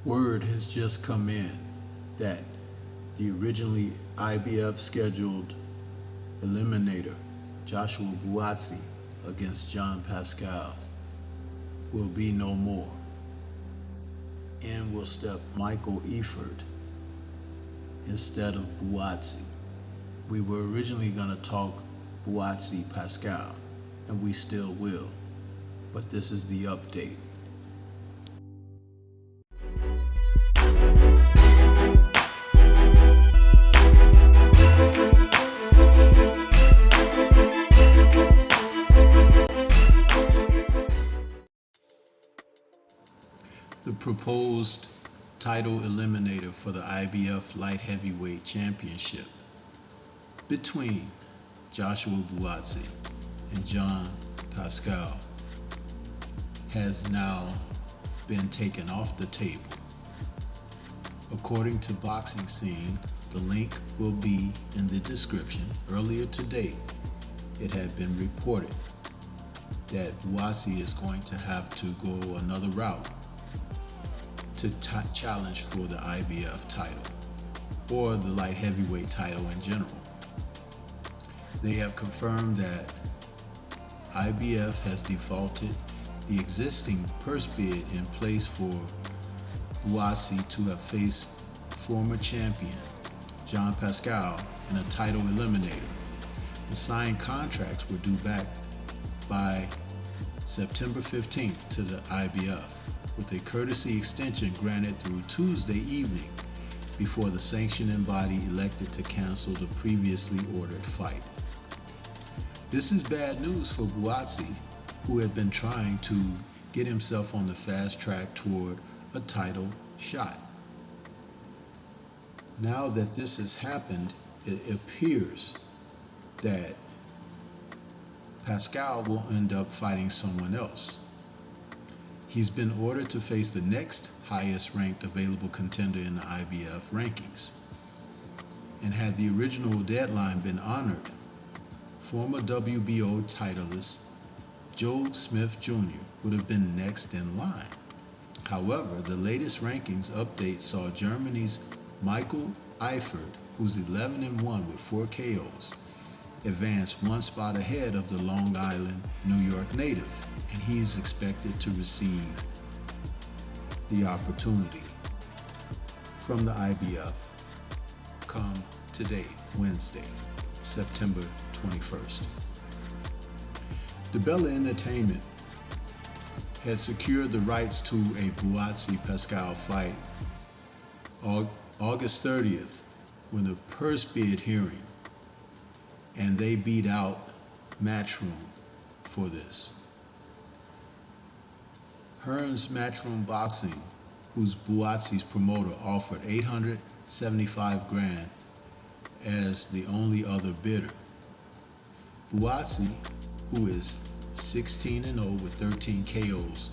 Word has just come in that the originally IBF scheduled Eliminator, Joshua Buatsi against John Pascal, will be no more. In will step Michael Eifert instead of Buatsi. We were originally going to talk Buatsi Pascal, and we still will, but this is the update. The proposed title eliminator for the IBF Light Heavyweight Championship between Joshua Buatsi and John Pascal has now been taken off the table. According to Boxing Scene, the link will be in the description. Earlier today, it had been reported that Buatsi is going to have to go another route to challenge for the IBF title or the light heavyweight title in general. They have confirmed that IBF has defaulted the existing purse bid in place for Buatsi to have faced former champion John Pascal in a title eliminator. The signed contracts were due back by September 15th to the IBF, with a courtesy extension granted through Tuesday evening before the sanctioning body elected to cancel the previously ordered fight. This is bad news for Buatsi, who had been trying to get himself on the fast track toward a title shot. Now that this has happened, it appears that Pascal will end up fighting someone else. He's been ordered to face the next highest ranked available contender in the IBF rankings. And had the original deadline been honored, former WBO titleist Joe Smith Jr. would have been next in line. However, the latest rankings update saw Germany's Michael Eifert, who's 11-1 with 4 KOs, advance one spot ahead of the Long Island, New York native, and he's expected to receive the opportunity from the IBF come today, Wednesday, September 21st. DeBella Entertainment has secured the rights to a Buatsi Pascal fight August 30th when the purse bid hearing, and they beat out Matchroom for this. Hearns Matchroom Boxing, who's Buatsi's promoter, offered $875,000 as the only other bidder. Buatsi, who is 16-0 with 13 KOs,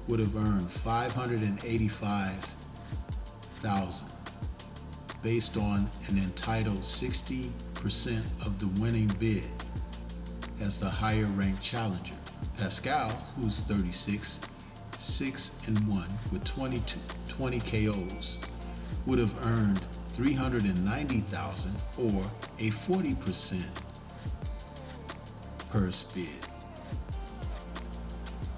would have earned $585,000 based on an entitled 60% of the winning bid as the higher ranked challenger. Pascal, who's 36, 6-1 with 20 KOs, would have earned $390,000 or a 40% purse bid.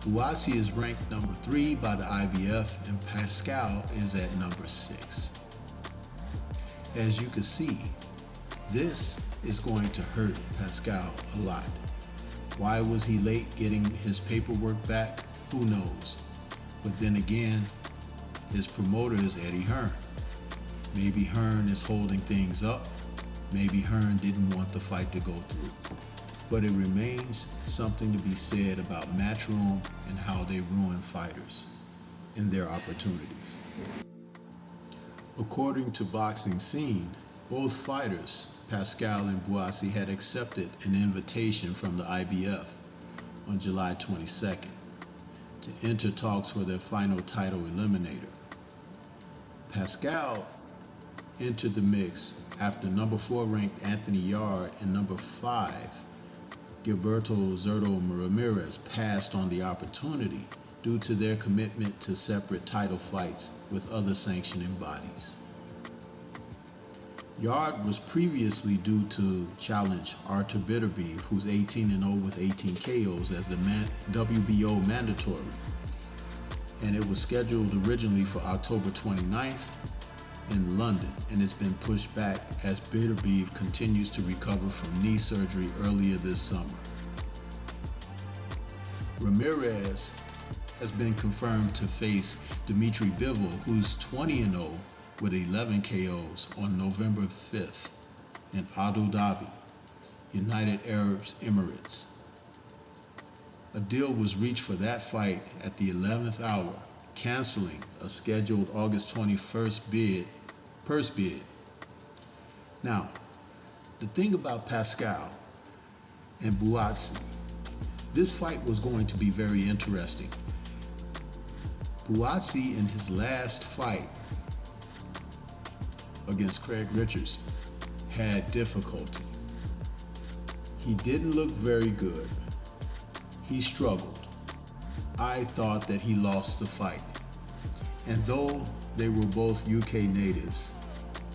Buatsi is ranked number 3 by the IBF and Pascal is at number 6. As you can see, this is going to hurt Pascal a lot. Why was he late getting his paperwork back? Who knows? But then again, his promoter is Eddie Hearn. Maybe Hearn is holding things up. Maybe Hearn didn't want the fight to go through. But it remains something to be said about Matchroom and how they ruin fighters and their opportunities. According to Boxing Scene, both fighters, Pascal and Buatsi, had accepted an invitation from the IBF on July 22nd to enter talks for their final title eliminator. Pascal entered the mix after number 4 ranked Anthony Yarde and number 5 Gilberto Zurdo Ramirez passed on the opportunity due to their commitment to separate title fights with other sanctioning bodies. Yard was previously due to challenge Artur Beterbiev, who's 18-0 with 18 KOs, as the WBO mandatory, and it was scheduled originally for October 29th in London, and it's been pushed back as Beterbiev continues to recover from knee surgery earlier this summer. Ramirez has been confirmed to face Dmitry Bivol, who's 20-0 with 11 KOs, on November 5th in Abu Dhabi, United Arab Emirates. A deal was reached for that fight at the 11th hour, canceling a scheduled August 21st purse bid. Now, the thing about Pascal and Buatsi, this fight was going to be very interesting. Buatsi, in his last fight against Craig Richards, had difficulty. He didn't look very good. He struggled. I thought that he lost the fight. And though they were both UK natives,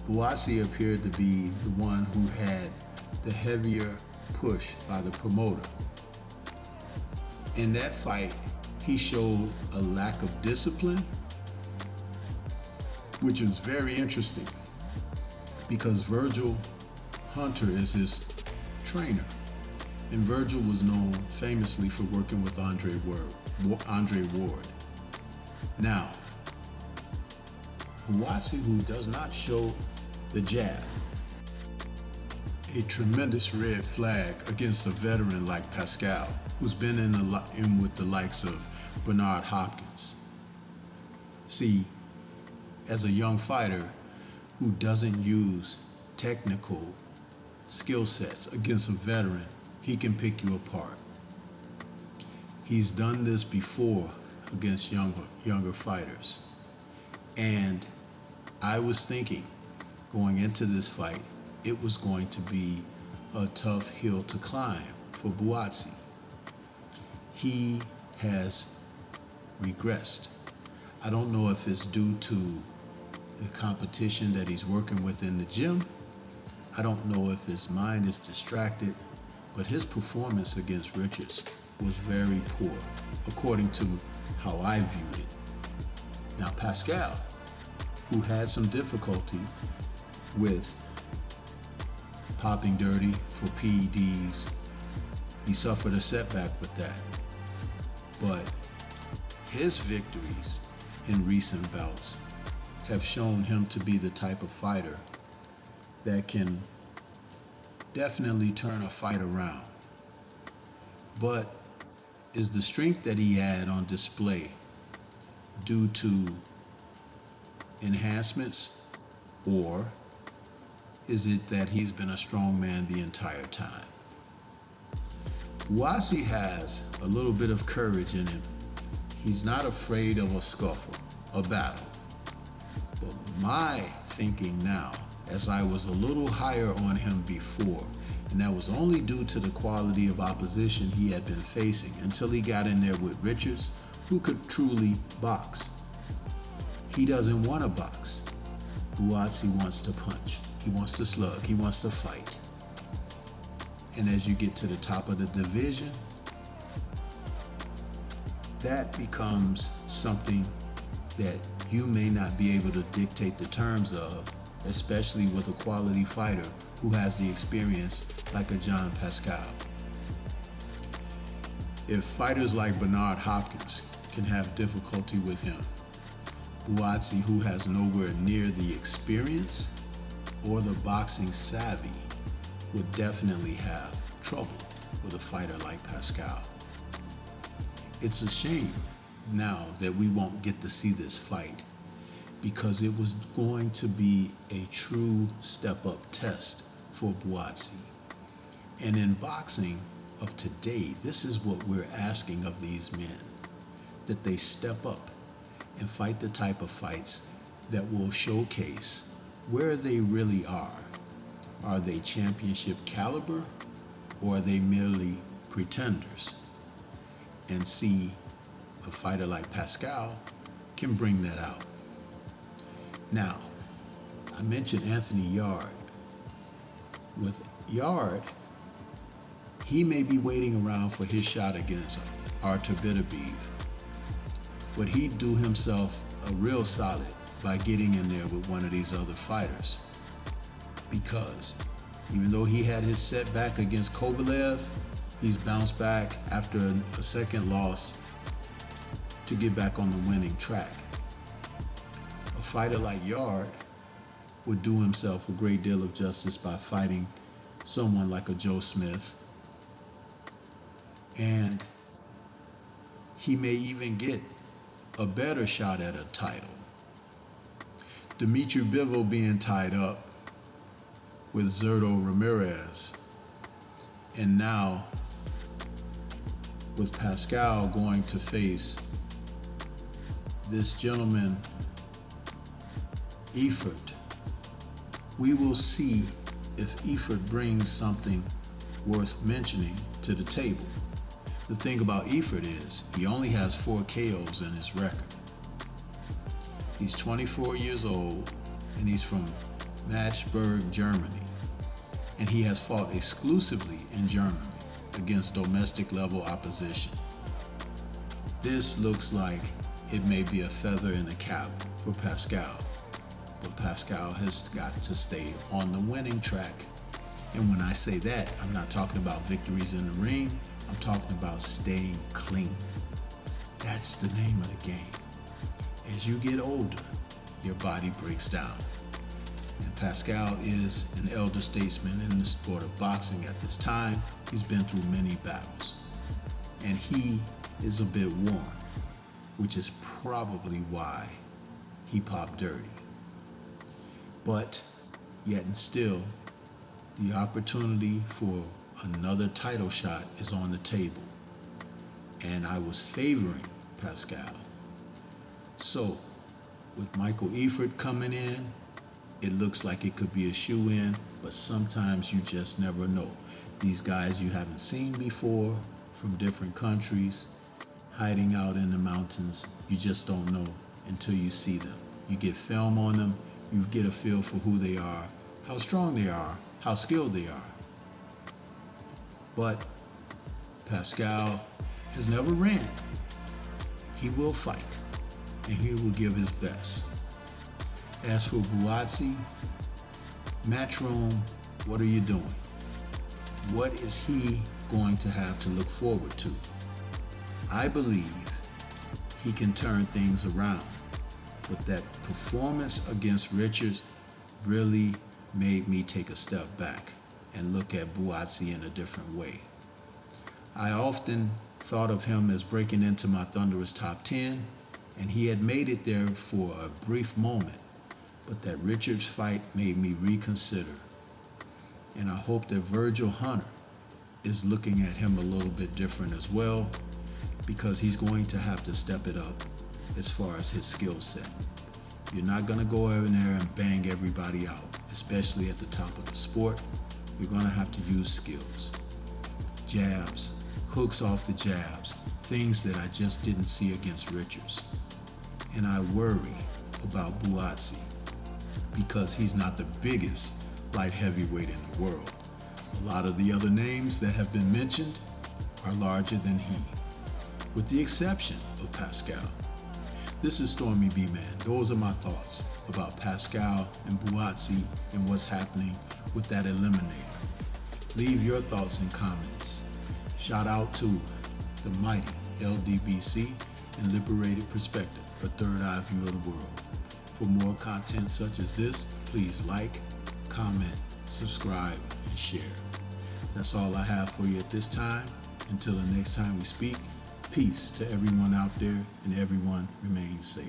Buatsi appeared to be the one who had the heavier push by the promoter. In that fight, he showed a lack of discipline, which is very interesting because Virgil Hunter is his trainer. And Virgil was known famously for working with Andre Ward. Now, Buatsi, who does not show the jab, a tremendous red flag against a veteran like Pascal, who's been in with the likes of Bernard Hopkins. See, as a young fighter who doesn't use technical skill sets against a veteran, he can pick you apart. He's done this before against younger fighters. And I was thinking, going into this fight, it was going to be a tough hill to climb for Buatsi. He has regressed. I don't know if it's due to the competition that he's working with in the gym. I don't know if his mind is distracted, but his performance against Richards was very poor, according to how I viewed it. Now, Pascal, who had some difficulty with popping dirty for PEDs, he suffered a setback with that. But his victories in recent bouts have shown him to be the type of fighter that can definitely turn a fight around. But is the strength that he had on display due to enhancements, or is it that he's been a strong man the entire time? Buatsi has a little bit of courage in him. He's not afraid of a scuffle, a battle. But my thinking now, as I was a little higher on him before, and that was only due to the quality of opposition he had been facing until he got in there with Richards, who could truly box. He doesn't want to box. Buatsi wants to punch. He wants to slug. He wants to fight. And as you get to the top of the division, that becomes something that you may not be able to dictate the terms of, especially with a quality fighter who has the experience like a John Pascal. If fighters like Bernard Hopkins can have difficulty with him, Buatsi, who has nowhere near the experience or the boxing savvy, would definitely have trouble with a fighter like Pascal. It's a shame now that we won't get to see this fight, because it was going to be a true step-up test for Buatsi. And in boxing of today, this is what we're asking of these men, that they step up and fight the type of fights that will showcase where they really are. Are they championship caliber, or are they merely pretenders? And see a a fighter like Pascal can bring that out. Now, I mentioned Anthony Yarde. With Yarde, he may be waiting around for his shot against Artur Beterbiev, but he'd do himself a real solid by getting in there with one of these other fighters. Because even though he had his setback against Kovalev, he's bounced back after a second loss to get back on the winning track. A fighter like Yarde would do himself a great deal of justice by fighting someone like a Joe Smith, and he may even get a better shot at a title. Dimitri Bivol being tied up with Zurdo Ramirez, and now with Pascal going to face this gentleman Ibf. We will see if Ibf brings something worth mentioning to the table. The thing about Ibf is he only has 4 KOs in his record. He's 24 years old and he's from Magdeburg, Germany. And he has fought exclusively in Germany against domestic level opposition. This looks like it may be a feather in the cap for Pascal. But Pascal has got to stay on the winning track. And when I say that, I'm not talking about victories in the ring. I'm talking about staying clean. That's the name of the game. As you get older, your body breaks down. And Pascal is an elder statesman in the sport of boxing at this time. He's been through many battles. And he is a bit worn, which is probably why he popped dirty. But yet and still, the opportunity for another title shot is on the table. And I was favoring Pascal. So, with Michael Ibf coming in, it looks like it could be a shoe-in, but sometimes you just never know. These guys you haven't seen before from different countries, hiding out in the mountains, you just don't know until you see them. You get film on them, you get a feel for who they are, how strong they are, how skilled they are. But Pascal has never ran. He will fight, and he will give his best. As for Buatsi, Matchroom, what are you doing? What is he going to have to look forward to? I believe he can turn things around, but that performance against Richards really made me take a step back and look at Buatsi in a different way. I often thought of him as breaking into my Thunderous top 10, and he had made it there for a brief moment, but that Richards fight made me reconsider. And I hope that Virgil Hunter is looking at him a little bit different as well, because he's going to have to step it up as far as his skill set. You're not going to go in there and bang everybody out, especially at the top of the sport. You're going to have to use skills. Jabs, hooks off the jabs, things that I just didn't see against Richards. And I worry about Buatsi because he's not the biggest light heavyweight in the world. A lot of the other names that have been mentioned are larger than he, with the exception of Pascal. This is Stormy B Man. Those are my thoughts about Pascal and Buatsi and what's happening with that eliminator. Leave your thoughts in comments. Shout out to the mighty LDBC and Liberated Perspective, a third eye view of the world. For more content such as this, please like, comment, subscribe, and share. That's all I have for you at this time. Until the next time we speak, peace to everyone out there, and everyone remain safe.